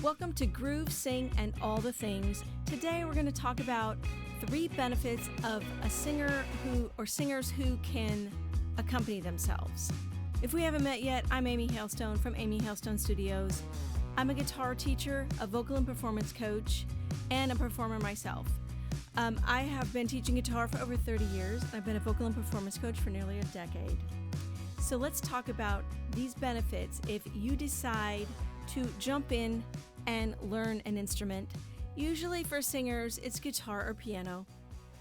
Welcome to Groove, Sing, and All the Things. Today we're going to talk about 3 benefits of a singer or singers who can accompany themselves. If we haven't met yet, I'm Amy Hailstone from Amy Hailstone Studios. I'm a guitar teacher, a vocal and performance coach, and a performer myself. I have been teaching guitar for over 30 years. I've been a vocal and performance coach for nearly a decade. So let's talk about these benefits if you decide to jump in and learn an instrument. Usually for singers, it's guitar or piano,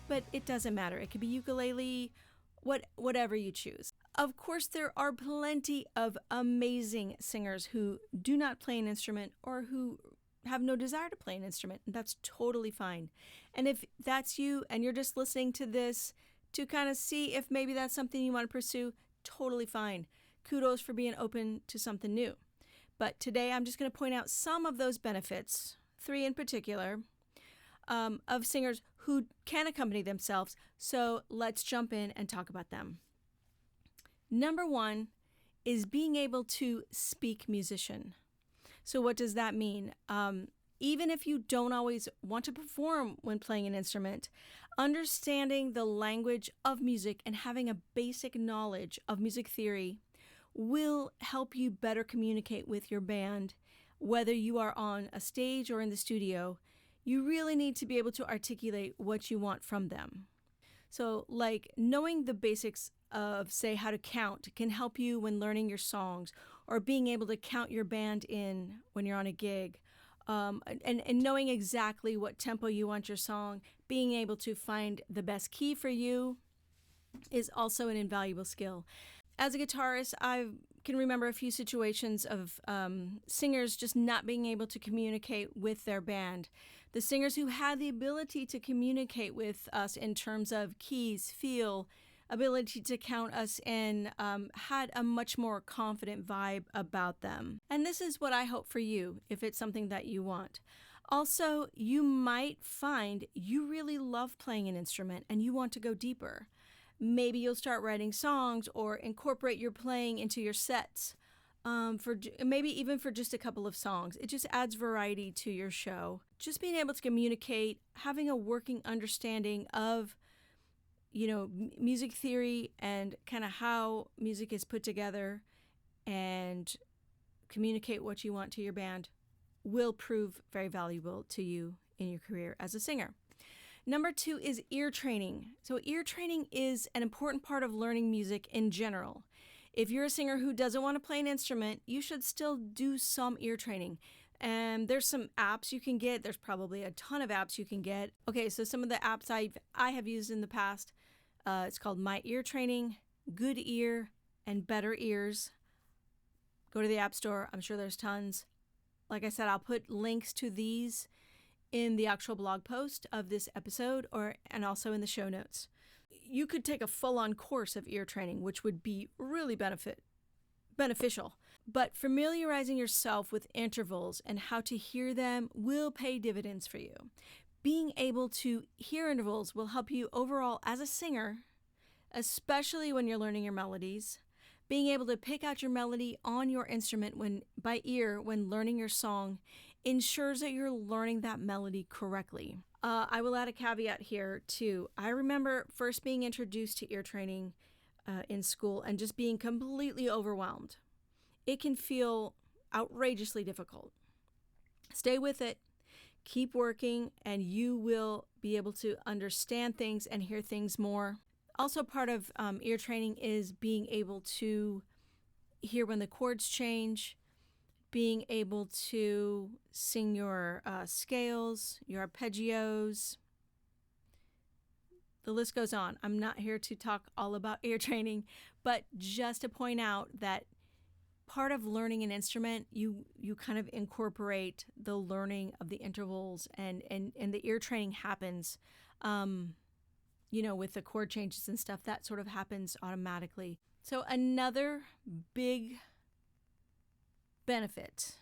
but it doesn't matter. It could be ukulele, whatever you choose. Of course, there are plenty of amazing singers who do not play an instrument or who have no desire to play an instrument, and that's totally fine. And if that's you and you're just listening to this to kind of see if maybe that's something you want to pursue, totally fine. Kudos for being open to something new. But today I'm just going to point out some of those benefits, 3 in particular, of singers who can accompany themselves. So let's jump in and talk about them. Number 1 is being able to speak musician. So what does that mean? Even if you don't always want to perform when playing an instrument, understanding the language of music and having a basic knowledge of music theory will help you better communicate with your band. Whether you are on a stage or in the studio, you really need to be able to articulate what you want from them. So like knowing the basics of, say, how to count can help you when learning your songs, or being able to count your band in when you're on a gig. And knowing exactly what tempo you want your song, being able to find the best key for you is also an invaluable skill. As a guitarist, I can remember a few situations of singers just not being able to communicate with their band. The singers who had the ability to communicate with us in terms of keys, feel, ability to count us in, had a much more confident vibe about them. And this is what I hope for you, if it's something that you want. Also, you might find you really love playing an instrument and you want to go deeper. Maybe you'll start writing songs or incorporate your playing into your sets, maybe even for just a couple of songs. It just adds variety to your show. Just being able to communicate, having a working understanding of, music theory and kind of how music is put together and communicate what you want to your band will prove very valuable to you in your career as a singer. Number 2 is ear training. So ear training is an important part of learning music in general. If you're a singer who doesn't want to play an instrument, you should still do some ear training. And there's some apps you can get. There's probably a ton of apps you can get. Okay, so some of the apps I have used in the past, it's called My Ear Training, Good Ear, and Better Ears. Go to the App Store. I'm sure there's tons. Like I said, I'll put links to these in the actual blog post of this episode and also in the show notes. You could take a full-on course of ear training, which would be really beneficial. But familiarizing yourself with intervals and how to hear them will pay dividends for you. Being able to hear intervals will help you overall as a singer, especially when you're learning your melodies. Being able to pick out your melody on your instrument by ear when learning your song ensures that you're learning that melody correctly. I will add a caveat here too. I remember first being introduced to ear training in school and just being completely overwhelmed. It can feel outrageously difficult. Stay with it, keep working, and you will be able to understand things and hear things more. Also, part of ear training is being able to hear when the chords change, being able to sing your scales, your arpeggios. The list goes on. I'm not here to talk all about ear training, but just to point out that part of learning an instrument, you kind of incorporate the learning of the intervals, and the ear training happens. With the chord changes and stuff, that sort of happens automatically. So another big benefit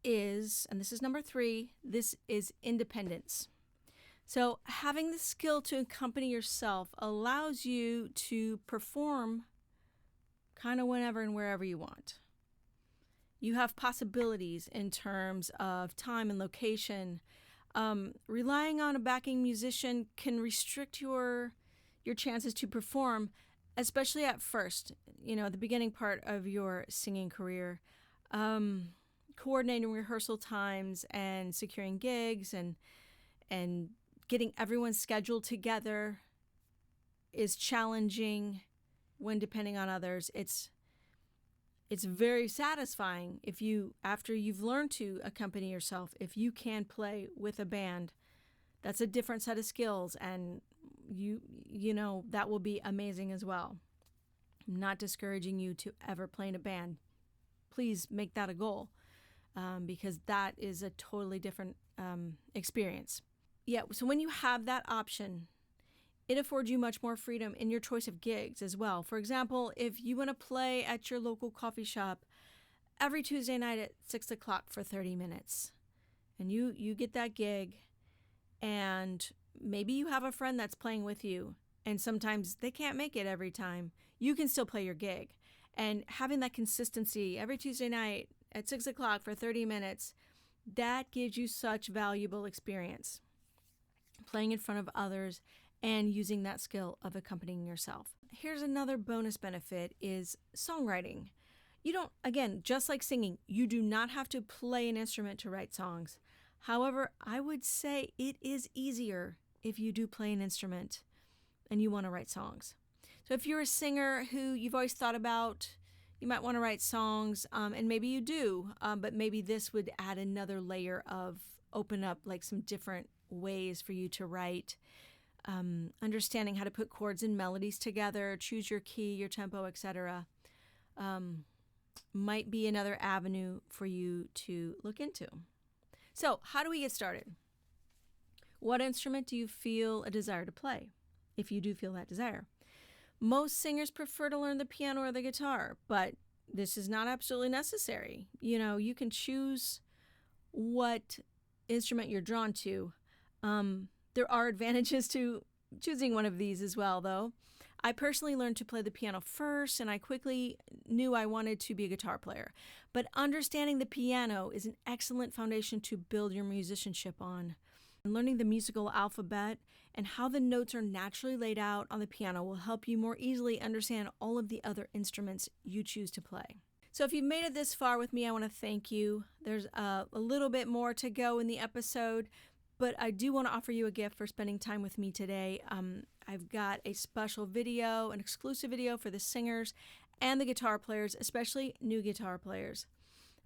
is, and this is number 3, this is independence. So having the skill to accompany yourself allows you to perform kind of whenever and wherever you want. You have possibilities in terms of time and location. Relying on a backing musician can restrict your chances to perform, especially at first, the beginning part of your singing career. Coordinating rehearsal times and securing gigs and getting everyone scheduled together is challenging when depending on others. It's very satisfying after you've learned to accompany yourself, if you can play with a band. That's a different set of skills, and that will be amazing as well. I'm not discouraging you to ever play in a band. Please make that a goal, because that is a totally different experience. Yeah, so when you have that option, it affords you much more freedom in your choice of gigs as well. For example, if you want to play at your local coffee shop every Tuesday night at 6 o'clock for 30 minutes, and you get that gig, and maybe you have a friend that's playing with you, and sometimes they can't make it every time, you can still play your gig. And having that consistency every Tuesday night at 6 o'clock for 30 minutes, that gives you such valuable experience playing in front of others and using that skill of accompanying yourself. Here's another bonus benefit is songwriting. You don't, again, just like singing, you do not have to play an instrument to write songs. However, I would say it is easier if you do play an instrument and you want to write songs. So if you're a singer who you've always thought about, you might want to write songs, and maybe you do, but maybe this would add another layer of open up like some different ways for you to write. Understanding how to put chords and melodies together, choose your key, your tempo, etc., might be another avenue for you to look into. So, how do we get started? What instrument do you feel a desire to play, if you do feel that desire? Most singers prefer to learn the piano or the guitar, but this is not absolutely necessary. You can choose what instrument you're drawn to. There are advantages to choosing one of these as well, though. I personally learned to play the piano first, and I quickly knew I wanted to be a guitar player. But understanding the piano is an excellent foundation to build your musicianship on. And learning the musical alphabet and how the notes are naturally laid out on the piano will help you more easily understand all of the other instruments you choose to play. So if you've made it this far with me, I want to thank you. There's a little bit more to go in the episode, but I do want to offer you a gift for spending time with me today. I've got a special video, an exclusive video for the singers and the guitar players, especially new guitar players.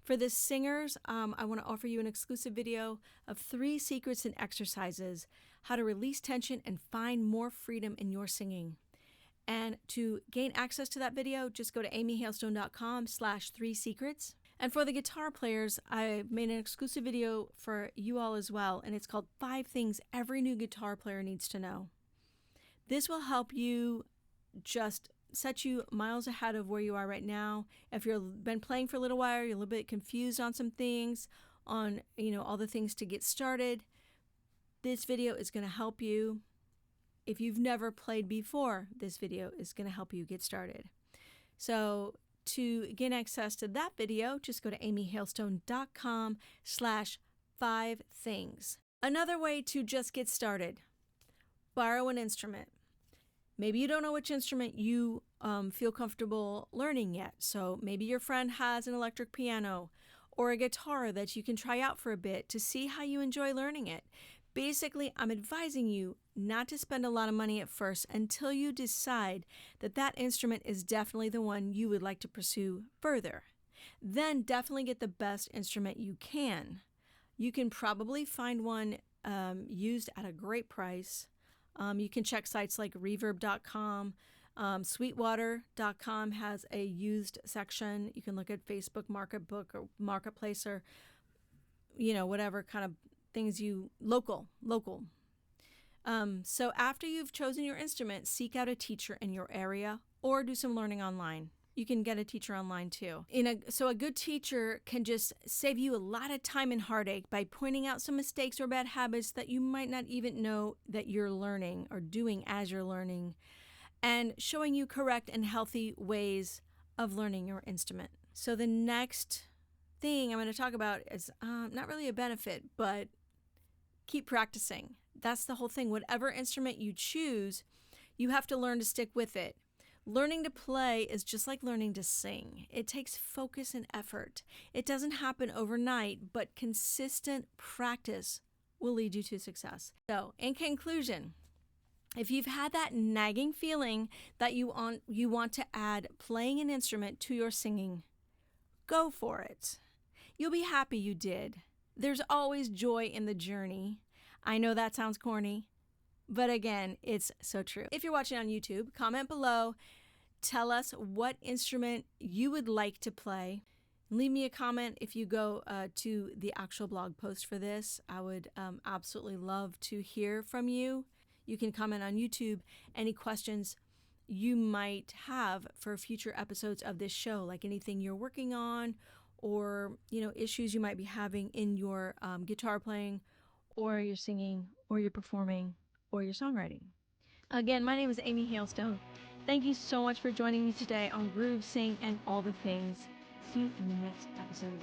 For the singers, I want to offer you an exclusive video of 3 secrets and exercises, how to release tension and find more freedom in your singing. And to gain access to that video, just go to amyhailstone.com/3secrets. And for the guitar players, I made an exclusive video for you all as well, and it's called 5 Things Every New Guitar Player Needs to Know. This will help you just set you miles ahead of where you are right now. If you've been playing for a little while, you're a little bit confused on some things, on all the things to get started, this video is going to help you. If you've never played before, this video is going to help you get started. So to gain access to that video, just go to amyhailstone.com/5things. Another way to just get started, borrow an instrument. Maybe you don't know which instrument you feel comfortable learning yet. So maybe your friend has an electric piano or a guitar that you can try out for a bit to see how you enjoy learning it. Basically, I'm advising you not to spend a lot of money at first until you decide that that instrument is definitely the one you would like to pursue further. Then definitely get the best instrument you can. You can probably find one used at a great price. You can check sites like reverb.com. Sweetwater.com has a used section. You can look at Facebook Marketplace or whatever kind of things local. So after you've chosen your instrument, seek out a teacher in your area or do some learning online. You can get a teacher online too. So a good teacher can just save you a lot of time and heartache by pointing out some mistakes or bad habits that you might not even know that you're learning or doing as you're learning, and showing you correct and healthy ways of learning your instrument. So the next thing I'm going to talk about is not really a benefit, but keep practicing. That's the whole thing. Whatever instrument you choose, you have to learn to stick with it. Learning to play is just like learning to sing. It takes focus and effort. It doesn't happen overnight, but consistent practice will lead you to success. So, in conclusion, if you've had that nagging feeling that you want to add playing an instrument to your singing, go for it. You'll be happy you did. There's always joy in the journey. I know that sounds corny, but again, it's so true. If you're watching on YouTube, comment below. Tell us what instrument you would like to play. Leave me a comment if you go to the actual blog post for this. I would absolutely love to hear from you. You can comment on YouTube any questions you might have for future episodes of this show, like anything you're working on, or issues you might be having in your guitar playing, or your singing, or your performing, or your songwriting. Again, my name is Amy Hailstone. Thank you so much for joining me today on Groove, Sing, and All the Things. See you in the next episode.